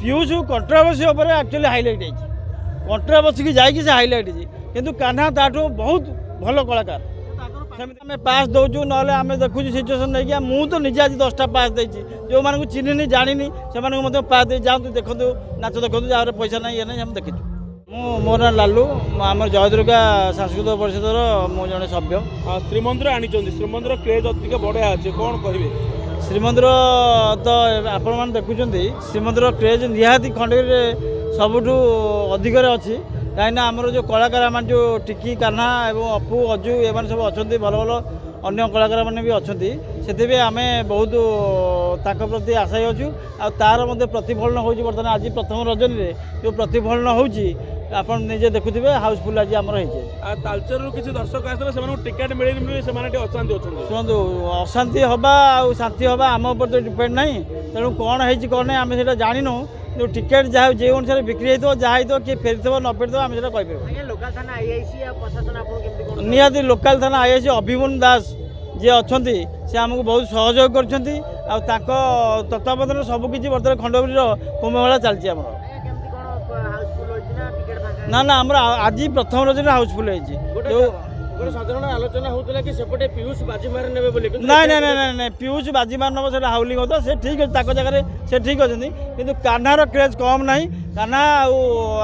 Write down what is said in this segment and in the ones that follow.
fuse controversy actually highlight है controversy की जाइए से हाइलाइट है किंतु कान्हा ताठू बहुत भल कलाकार आम पास दौचु ना आम देखु सिचुएसन नहीं मुझे तो निजे आज 10टा पास देती जो मानक चिन्हनी जानी से पास दे जातु देखु नाच देखु जहाँ पैसा ना ये ना देखी मो ना लालू आम जयदुर्गा सांस्कृतिक परिषदर मु जड़े सभ्य श्रीमंदिर आनी श्रीमंदिर क्रेज अधिक बढ़िया अच्छे कौन कहे श्रीमंदिर तो आपण मैंने देखुं श्रीमंदिर क्रेज निहाती खंडगिरी सबुठ अधिक अच्छी कहीं आमर जो कलाकार मान जो टिकी कान्हा एवं अपू अजू ये सब अच्छा भल भल अन्य कलाकार मैंने भी अच्छा से आम बहुत ताक प्रति आशायी अच्छु आ तार मध्य प्रतिफलन हो बर्तमान आज प्रथम रजनी जो प्रतिफलन होजी आपन निजे देखुथिबे हाउसफुल आज आमर होइछे तालचर किसी दर्शक आसले से टिकेट मिले से अशांति अच्छा शुणु अशांति हवा आ शांति हवा आम उपर तो डिपेंड नहीं तेणु कौन है कौन नहीं आम से जानिनु जो टिकेट जहाँ जो अनुसार बिक्री होता जहाँ होता किए फेरी न फेरी आम से कहीपर निहाती लोकाल थाना आईआईसी अभिमन्यु दास जी अच्छा से आमको बहुत सहयोग कर तत्वावधान सबकि बर्तमान खंडगिरी कुंभमेला चलती आम ना ना आम आज प्रथम रजनी हाउसफुल गोटे साधारण आलोचना होता कि सेपटे पीयूष बाजी मार ने नाई नाई नाई नाई पीयूष बाजी मार नब से हाउलिंग होता से ठीक अच्छे जगह से ठीक अच्छे कि कान्हार क्रेज कम ना कान्हा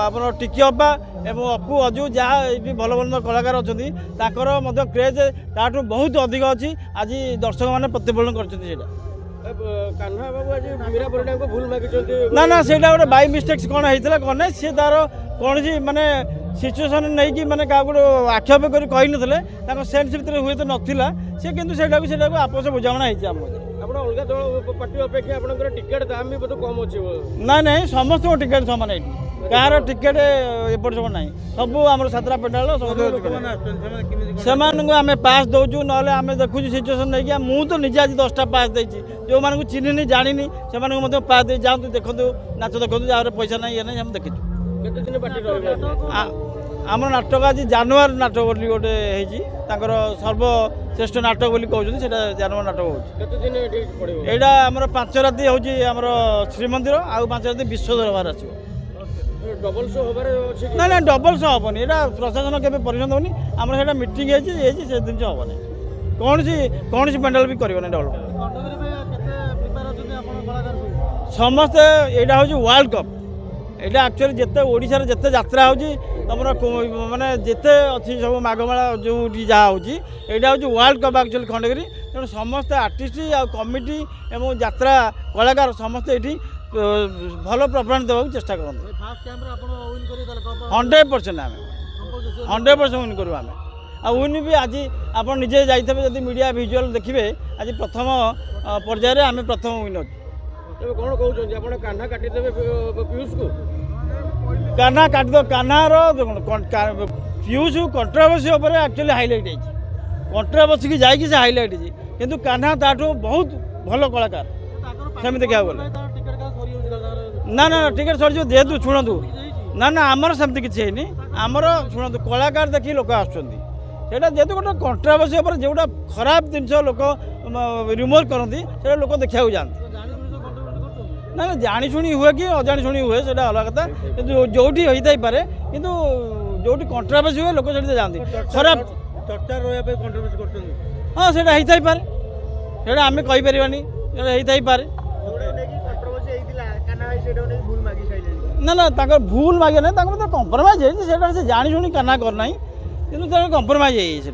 आप टिकी अब्बा एवं अपू अजू जहाँ भी भल भल कलाकार अच्छा क्रेज ताठू बहुत अधिक अच्छी आज दर्शक मैंने प्रतिफलन कर कान्हा बाबू आज मीरा परिडा को भूल मागी ना ना से गोटे बाय मिस्टेक्स कौन होता कौन ना सी तार कौन सी माने सिचुएसन नहीं कि माने क्या गोटे आक्षेप कर कही ना सेन्स भितर हुए तो नाला सी कि आपस बुझाणा आप अलग दल पार्टी अपेक्षा आप टिकेट दाम भी बहुत कम अच्छे ना ना समस्त टिकेट सामान ये कह टिकेट एपट सब ना सब आम सातटा पेटाल से आम पास दौचु ना आम देखु सिचुएसन नहीं मुझे तो निजे आज 10टा पास देती जो मानक चिन्हनी जानी से पास दे जातु देखु नाच देखु जहाँ पैसा ना ये ना देखी आम नाटक आज जानुआर नाटक बोली गोटे सर्वश्रेष्ठ नाटक बोली कहते जानुआर नाटक हो यहाँ आम 5 राति हूँ आम श्रीमंदिर आउ 5 राति विश्व दरबार आसो डबल शो हबार ना ना डबल शो हेनी यहाँ प्रशासन के परिषद होनी आम मीटिंग से जिन हेनी कौन सी पेंडाल भी कर डबल समस्ते यहाँ हूँ वर्ल्ड कप यहाँ एक्चुअली जिते ओडिशार जिते यात्रा होती तुम माने जिते अच्छी सब माघमेला जो जहाँ होती यहाँ हूँ वर्ल्ड कप एक्चुअली खंडगिरी तेणु समस्त आर्टिस्ट आ कमिटी एवं यात्रा कलाकार समस्ते ये भल परफॉर्मेंस देवा चेष्टा करते 100% आम 100% विन करूँ आम आ विन भी आज आप निजे जाइए जब मीडिया भिजुआल देखिए आज प्रथम पर्यायर आम प्रथम विन अच्छे कौन कहते कान्हा काटिदेवे पीयूष को कान्हा काटिद कान्हार फ्यूज कंट्रोवर्सी एक्चुअली हाइलाइट है कंट्रोवर्सी की जाइए से हाइलाइट है किंतु कान्हा ताठू बहुत भल कलाकार सेम देखा गले ना ना टिकेट सर जेहतु शुणु ना ना आमर सेमती किसी है आमर शुणु कलाकार देखिए लोक आसटा जेहतु गोटे कंट्रोवर्सी जोटा खराब जिन लोक रिमूव करती से लोक देखा जाते ना ना जानी शुणी हुए कि अजाणी शुणी हुए से अलग कथा कि जोटी होता पारे कि जो कंट्रोवर्सी हुए लोक से जाती खराब चर्चा रहा कंट्रोवर्सी हाँ से होता ही पारे से आम कहीपर होता ही पारे ना ना भूल मागे ना कंप्रोमाइज है जानी शुणी कान्हा करना कि कंप्रोमाइज है